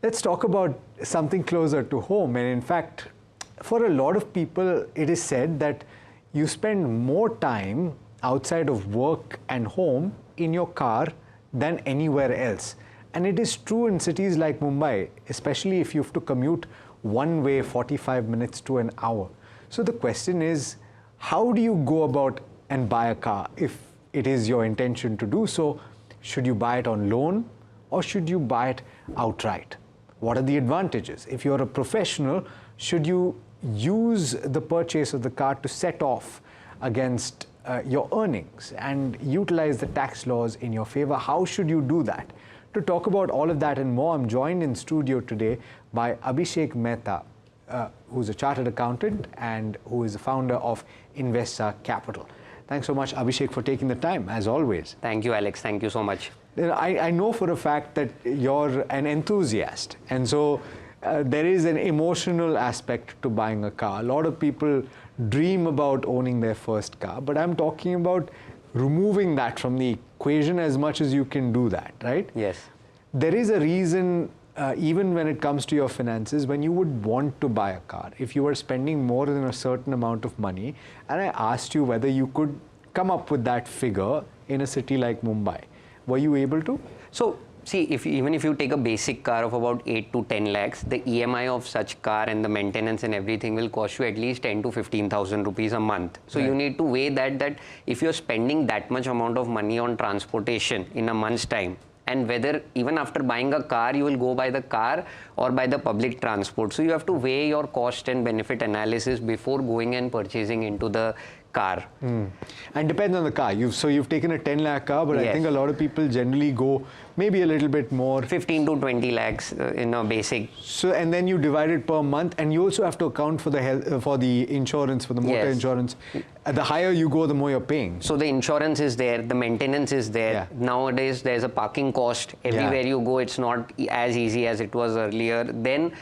Let's talk about something closer to home. And in fact, for a lot of people, it is said that you spend more time outside of work and home in your car than anywhere else. And it is true in cities like Mumbai, especially if you have to commute one way 45 minutes to an hour. So the question is, how do you go about and buy a car if it is your intention to do so? Should you buy it on loan or should you buy it outright? What are the advantages? If you're a professional, should you use the purchase of the car to set off against your earnings and utilize the tax laws in your favor? How should you do that? To talk about all of that and more, I'm joined in studio today by Abhishek Mehta, who's a chartered accountant and who is the founder of Investza Capital. Thanks so much, Abhishek, for taking the time, as always. Thank you, Alex. Thank you so much. I know for a fact that you're an enthusiast, and so there is an emotional aspect to buying a car. A lot of people dream about owning their first car, but I'm talking about removing that from the equation as much as you can do that, right? Yes. There is a reason, even when it comes to your finances, when you would want to buy a car, if you were spending more than a certain amount of money, and I asked you whether you could come up with that figure in a city like Mumbai. Were you able to? So, see, even if you take a basic car of about 8 to 10 lakhs, the EMI of such car and the maintenance and everything will cost you at least 10 to 15,000 rupees a month. So, you need to weigh that if you're spending that much amount of money on transportation in a month's time, and whether even after buying a car, you will go by the car or by the public transport. So, you have to weigh your cost and benefit analysis before going and purchasing into the car. And depends on the car. You've taken a 10 lakh car, but Yes. I think a lot of people generally go maybe a little bit more. 15 to 20 lakhs in a basic. So, and then you divide it per month, and you also have to account for the health, for the insurance, for the motor Yes. insurance. The higher you go, the more you're paying. So the insurance is there, the maintenance is there. Yeah. Nowadays, there's a parking cost. Everywhere you go, it's not as easy as it was earlier. Then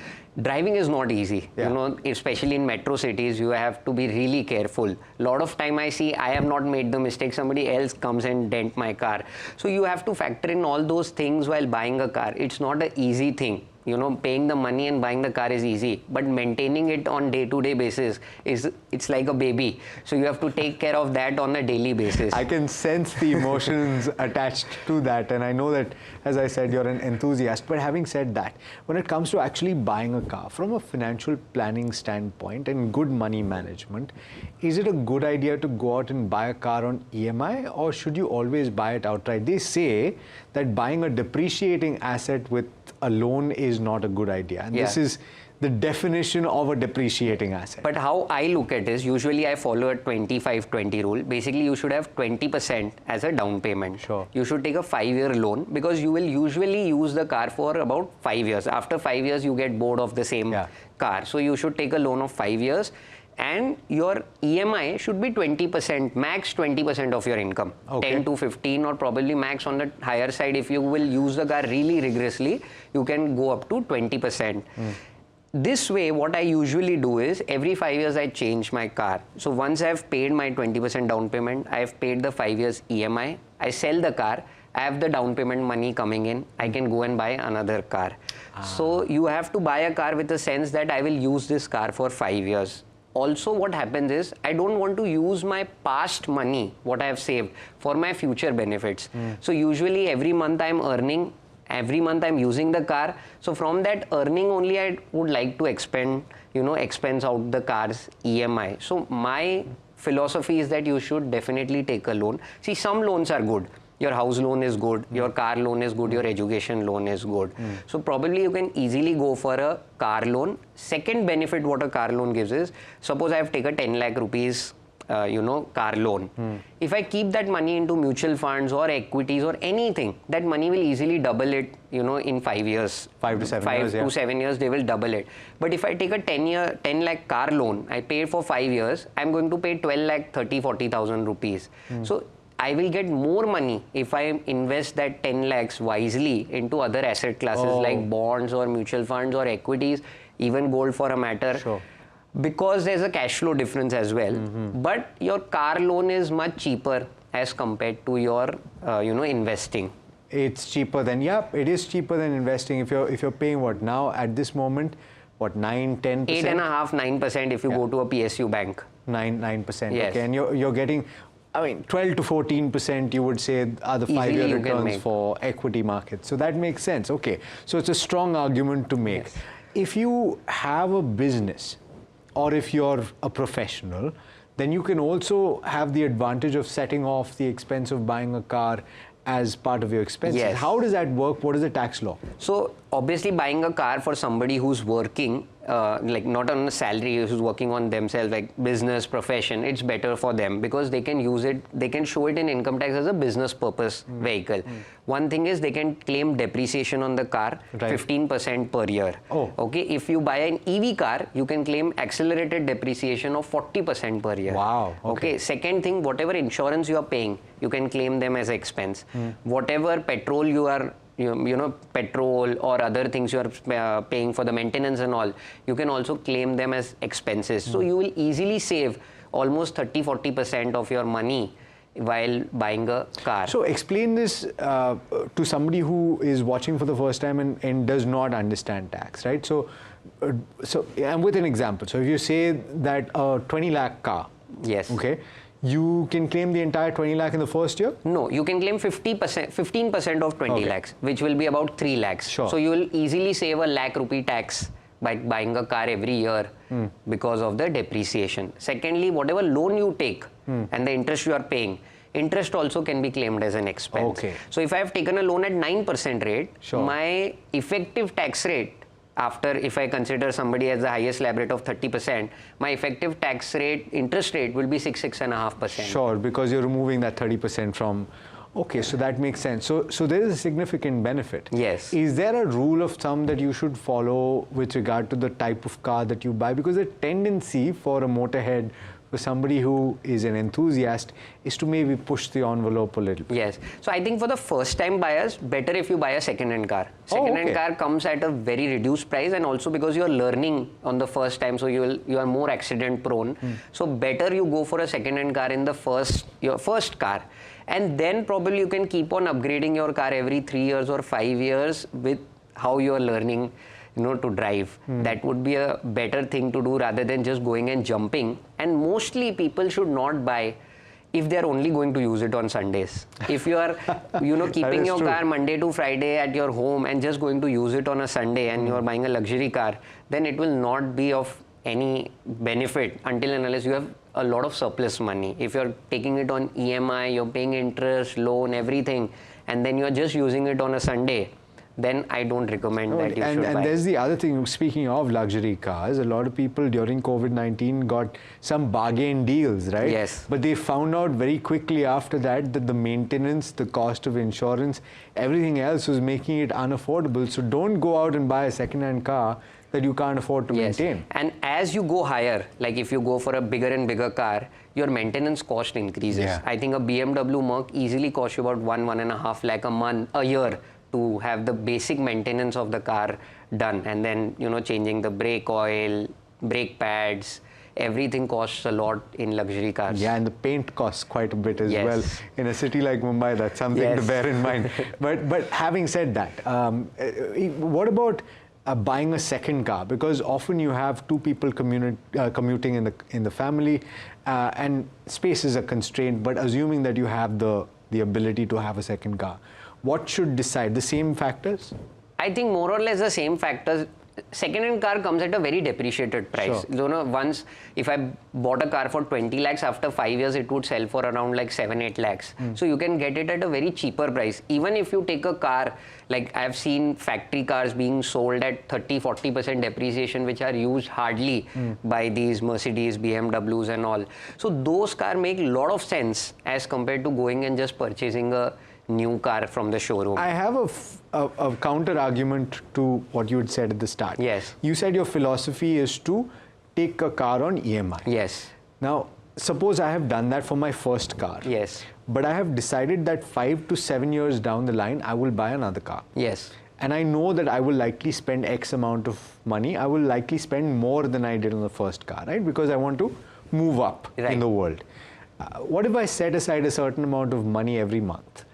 driving is not easy. Yeah. You know, especially in metro cities, you have to be really careful. A lot of time I see I have not made the mistake, somebody else comes and dent my car. So you have to factor in all those things while buying a car. It's not an easy thing. You know, paying the money and buying the car is easy, but maintaining it on day-to-day basis it's like a baby. So you have to take care of that on a daily basis. I can sense the emotions attached to that, and I know that, as I said, you're an enthusiast. But having said that, when it comes to actually buying a car, from a financial planning standpoint and good money management, is it a good idea to go out and buy a car on EMI, or should you always buy it outright? They say that buying a depreciating asset with a loan is not a good idea. And this is the definition of a depreciating asset. But how I look at it is, usually I follow a 25-20 rule. Basically, you should have 20% as a down payment. Sure. You should take a 5-year loan because you will usually use the car for about 5 years. After 5 years, you get bored of the same car. So you should take a loan of 5 years. And your EMI should be 20%, max 20% of your income. 10 to 15 or probably max on the higher side. If you will use the car really rigorously, you can go up to 20%. This way, what I usually do is every 5 years I change my car. So once I've paid my 20% down payment, I've paid the 5 years EMI, I sell the car, I have the down payment money coming in, I can go and buy another car. So you have to buy a car with the sense that I will use this car for 5 years. Also, what happens is, I don't want to use my past money, what I have saved, for my future benefits. So usually every month I'm earning, every month I'm using the car. So from that earning only, I would like to expense out the car's EMI. So my philosophy is that you should definitely take a loan. See, some loans are good. Your house loan is good, your car loan is good, your education loan is good. So probably you can easily go for a car loan. Second benefit what a car loan gives is, suppose I have taken 10 lakh rupees car loan. If I keep that money into mutual funds or equities or anything, that money will easily double it, in 5 years. 5 to 7 years, 5 to 7 years, they will double it. But if I take a 10 lakh car loan, I pay for 5 years, I'm going to pay 12 lakh 40,000 rupees. So I will get more money if I invest that 10 lakhs wisely into other asset classes like bonds or mutual funds or equities, even gold for a matter. Sure. Because there's a cash flow difference as well. But your car loan is much cheaper as compared to your, investing. It's cheaper than, it is cheaper than investing. If you're paying what now at this moment, what 9-10%? 8.5-9% if you go to a PSU bank. 9%. Yes. Okay, and you're getting, 12 to 14% you would say are the 5-year returns for equity markets. So that makes sense. Okay, so it's a strong argument to make. Yes. If you have a business or if you're a professional, then you can also have the advantage of setting off the expense of buying a car as part of your expenses. Yes. How does that work? What is the tax law? So obviously buying a car for somebody who's working, like not on a salary, who's working on themselves, like business, profession, it's better for them because they can use it, they can show it in income tax as a business purpose vehicle. One thing is they can claim depreciation on the car, 15% per year. Oh. Okay, if you buy an EV car, you can claim accelerated depreciation of 40% per year. Wow. Okay, second thing, whatever insurance you are paying, you can claim them as expense. Whatever petrol you are petrol or other things you are paying for the maintenance and all, you can also claim them as expenses. So you will easily save almost 30-40% of your money while buying a car. So explain this to somebody who is watching for the first time and does not understand tax, right? So I'm with an example. So if you say that a 20 lakh car, yes, okay, you can claim the entire 20 lakh in the first year? No, you can claim 15% of 20 lakhs, which will be about 3 lakhs. Sure. So you will easily save ₹1 lakh tax by buying a car every year because of the depreciation. Secondly, whatever loan you take and the interest you are paying, interest also can be claimed as an expense. Okay. So if I have taken a loan at 9% rate, sure, my effective tax rate, after if I consider somebody as the highest slab rate of 30%, my effective tax rate, interest rate will be 6.5%. Sure, because you're removing that 30% from, okay, so that makes sense. So there is a significant benefit. Yes. Is there a rule of thumb that you should follow with regard to the type of car that you buy? Because the tendency for a motorhead, for somebody who is an enthusiast, is to maybe push the envelope a little bit. Yes. So I think for the first time buyers, better if you buy a second-hand car. Second-hand car comes at a very reduced price, and also because you are learning on the first time, so you are more accident prone. So better you go for a second-hand car in your first car, and then probably you can keep on upgrading your car every 3 years or 5 years with how you are learning to drive. That would be a better thing to do rather than just going and jumping. And mostly people should not buy if they are only going to use it on Sundays. If you are, keeping your car Monday to Friday at your home and just going to use it on a Sunday and you are buying a luxury car, then it will not be of any benefit until and unless you have a lot of surplus money. If you're taking it on EMI, you're paying interest, loan, everything, and then you're just using it on a Sunday, then I don't recommend that you should buy. And there's the other thing, speaking of luxury cars, a lot of people during COVID-19 got some bargain deals, right? Yes. But they found out very quickly after that the maintenance, the cost of insurance, everything else was making it unaffordable. So don't go out and buy a second-hand car that you can't afford to maintain. And as you go higher, like if you go for a bigger and bigger car, your maintenance cost increases. Yeah. I think a BMW Merc easily costs you about 1.5 lakh a year to have the basic maintenance of the car done, and then changing the brake oil, brake pads, everything costs a lot in luxury cars. Yeah, and the paint costs quite a bit as Yes. well. In a city like Mumbai, that's something to bear in mind. But having said that, what about buying a second car? Because often you have two people commuting in the family, and space is a constraint. But assuming that you have the ability to have a second car, what should decide? The same factors? I think more or less the same factors. Second-hand car comes at a very depreciated price. Sure. Once if I bought a car for 20 lakhs, after 5 years it would sell for around like 7-8 lakhs. So you can get it at a very cheaper price. Even if you take a car, like I've seen factory cars being sold at 30-40% depreciation, which are used hardly by these Mercedes, BMWs and all. So those cars make a lot of sense as compared to going and just purchasing a new car from the showroom. I have a counter argument to what you had said at the start. Yes. You said your philosophy is to take a car on EMI. Yes. Now, suppose I have done that for my first car. Yes. But I have decided that 5 to 7 years down the line, I will buy another car. Yes. And I know that I will likely spend X amount of money. I will likely spend more than I did on the first car, right? Because I want to move up in the world. What if I set aside a certain amount of money every month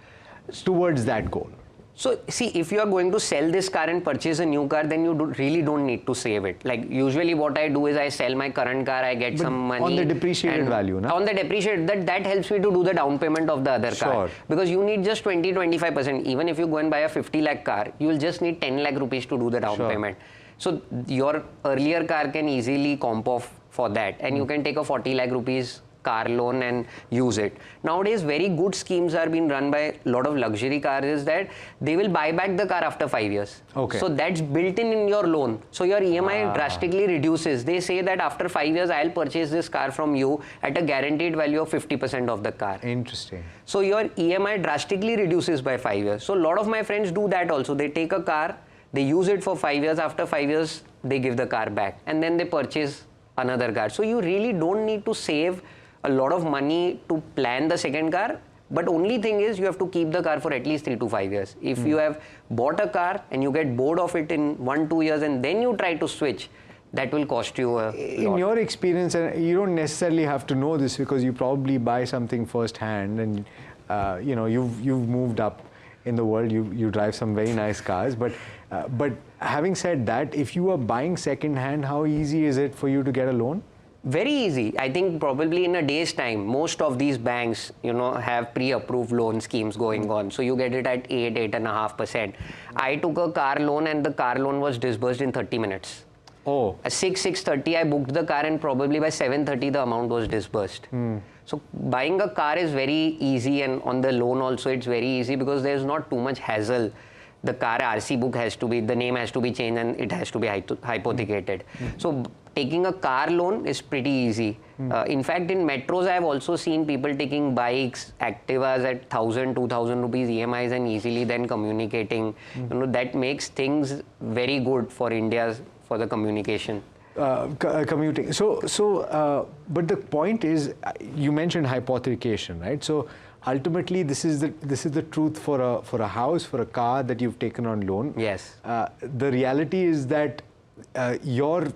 towards that goal? So see, if you are going to sell this car and purchase a new car, then you really don't need to save it. Like usually what I do is I sell my current car, I get some money. On the depreciated value, no? On the depreciated, that helps me to do the down payment of the other car. Because you need just 20-25%. Even if you go and buy a 50 lakh car, you will just need 10 lakh rupees to do the down payment. So your earlier car can easily comp off for that. And you can take a 40 lakh rupees car loan and use it. Nowadays, very good schemes are being run by a lot of luxury cars is that they will buy back the car after 5 years. Okay. So that's built in your loan. So your EMI drastically reduces. They say that after 5 years, I'll purchase this car from you at a guaranteed value of 50% of the car. Interesting. So your EMI drastically reduces by 5 years. So a lot of my friends do that also. They take a car, they use it for 5 years. After 5 years, they give the car back and then they purchase another car. So you really don't need to save a lot of money to plan the second car, but only thing is you have to keep the car for at least 3 to 5 years. If you have bought a car and you get bored of it in 1-2 years and then you try to switch, that will cost you a lot. In your experience, and you don't necessarily have to know this because you probably buy something first hand and you've moved up in the world, you drive some very nice cars, but having said that, if you are buying second hand, how easy is it for you to get a loan? Very easy. I think probably in a day's time, most of these banks, have pre-approved loan schemes going on. So you get it at 8.5%. I took a car loan and the car loan was disbursed in 30 minutes. Oh. At 6:30, I booked the car and probably by 7:30, the amount was disbursed. So buying a car is very easy, and on the loan also, it's very easy because there's not too much hassle. The car RC book has to be, the name has to be changed and it has to be hypothecated. So taking a car loan is pretty easy. In fact, in metros, I have also seen people taking bikes, Activas at 1,000, 2,000 rupees EMIs and easily then communicating. That makes things very good for India, for the communication. Commuting. But the point is, you mentioned hypothecation, right? So ultimately, this is the truth for a house, for a car that you've taken on loan. Yes. The reality is that you're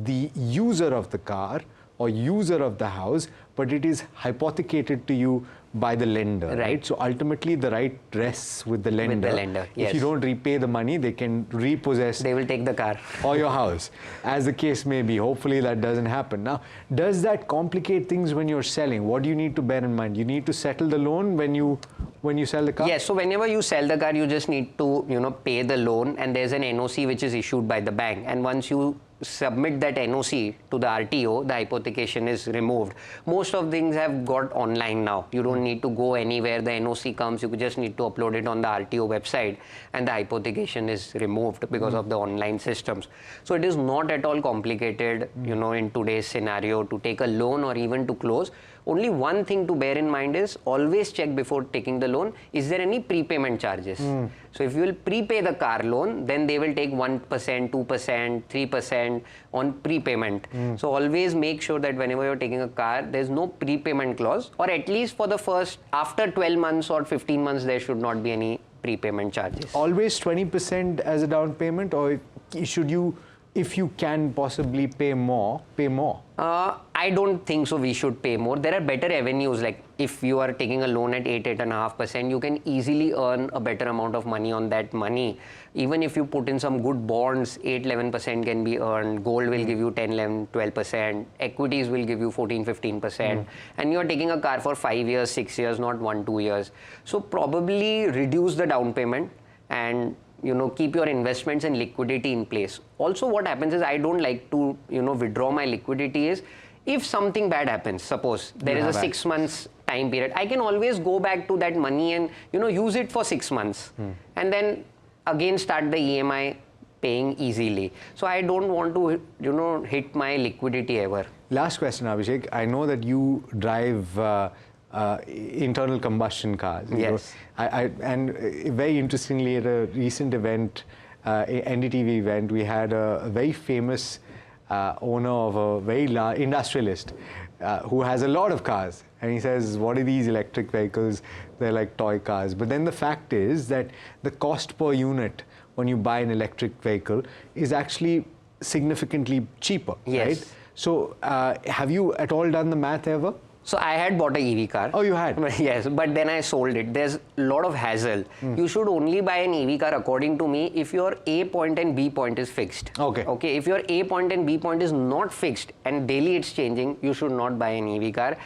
the user of the car or user of the house, but it is hypothecated to you by the lender, right? So ultimately, the right rests with the lender. With the lender, yes. If you don't repay the money, they can repossess. They will take the car. Or your house, as the case may be. Hopefully that doesn't happen. Now, does that complicate things when you're selling? What do you need to bear in mind? You need to settle the loan when you sell the car? Yes, so whenever you sell the car, you just need to, pay the loan, and there's an NOC which is issued by the bank. And once you submit that NOC to the RTO, the hypothecation is removed. Most of things have got online now. You don't need to go anywhere. The NOC comes, you just need to upload it on the RTO website and the hypothecation is removed because of the online systems. So it is not at all complicated, in today's scenario to take a loan or even to close. Only one thing to bear in mind is always check before taking the loan, is there any prepayment charges? So if you will prepay the car loan, then they will take 1%, 2%, 3% on prepayment. So always make sure that whenever you're taking a car, there's no prepayment clause, or at least for the first, after 12 months or 15 months, there should not be any prepayment charges. Always 20% as a down payment, or should you, if you can possibly pay more, pay more? I don't think so we should pay more. There are better avenues, like if you are taking a loan at 8.5%, you can easily earn a better amount of money on that money. Even if you put in some good bonds, 8-11% can be earned. Gold will give you 10-12%. Equities will give you 14-15%. And you are taking a car for 5 years, 6 years, not 1-2 years. So probably reduce the down payment and keep your investments and liquidity in place. Also, what happens is, I don't like to, withdraw my liquidity is, if something bad happens, suppose there is a 6 months time period, I can always go back to that money and, use it for 6 months and then again start the EMI paying easily. So I don't want to, hit my liquidity ever. Last question, Abhishek. I know that you drive internal combustion cars. Yes. And very interestingly, at a recent event, NDTV event, we had a very famous owner of a very large industrialist who has a lot of cars. And he says, what are these electric vehicles? They're like toy cars. But then the fact is that the cost per unit when you buy an electric vehicle is actually significantly cheaper, yes. right? So have you at all done the math ever? So I had bought a EV car. Oh, you had? Yes, but then I sold it. There's a lot of hassle. You should only buy an EV car, according to me, if your A point and B point is fixed. Okay. Okay. If your A point and B point is not fixed and daily it's changing, you should not buy an EV car.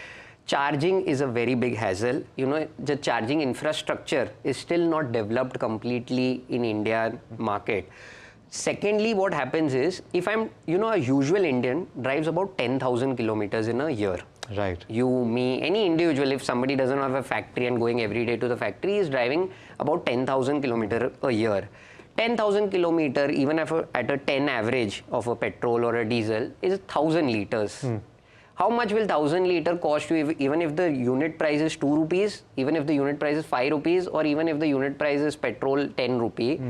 Charging is a very big hassle. You know, the charging infrastructure is still not developed completely in Indian market. Secondly, what happens is, if I'm, a usual Indian drives about 10,000 kilometers in a year. Right. You, me, any individual, if somebody doesn't have a factory and going every day to the factory, is driving about 10,000 kilometers a year. 10,000 kilometers, even if at a 10 average of a petrol or a diesel, is 1,000 liters. How much will 1,000 liter cost you even if the unit price is 2 rupees, even if the unit price is 5 rupees, or even if the unit price is petrol 10 rupee?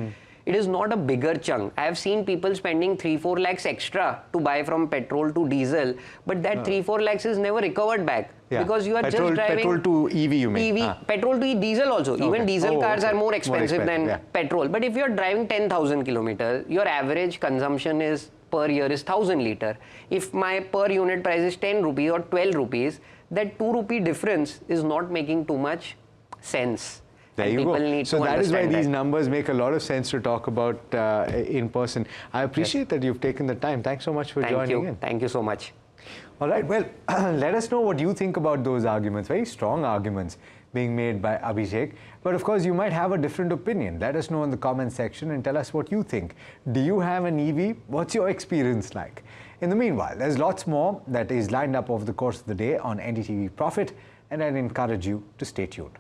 It is not a bigger chunk. I have seen people spending 3-4 lakhs extra to buy from petrol to diesel, but that 3-4 lakhs is never recovered back. Yeah. Because you are petrol, just driving... Petrol to EV, you mean? Petrol to diesel also. Okay. Even diesel cars are more expensive than petrol. But if you are driving 10,000 kilometers, your average consumption is per year is 1,000 liter. If my per unit price is 10 rupees or 12 rupees, that 2 rupee difference is not making too much sense. There you go. So that is why these numbers make a lot of sense to talk about in person. I appreciate that you've taken the time. Thanks so much for joining in. Thank you so much. All right. Well, let us know what you think about those arguments. Very strong arguments being made by Abhishek. But of course, you might have a different opinion. Let us know in the comment section and tell us what you think. Do you have an EV? What's your experience like? In the meanwhile, there's lots more that is lined up over the course of the day on NDTV Profit, and I'd encourage you to stay tuned.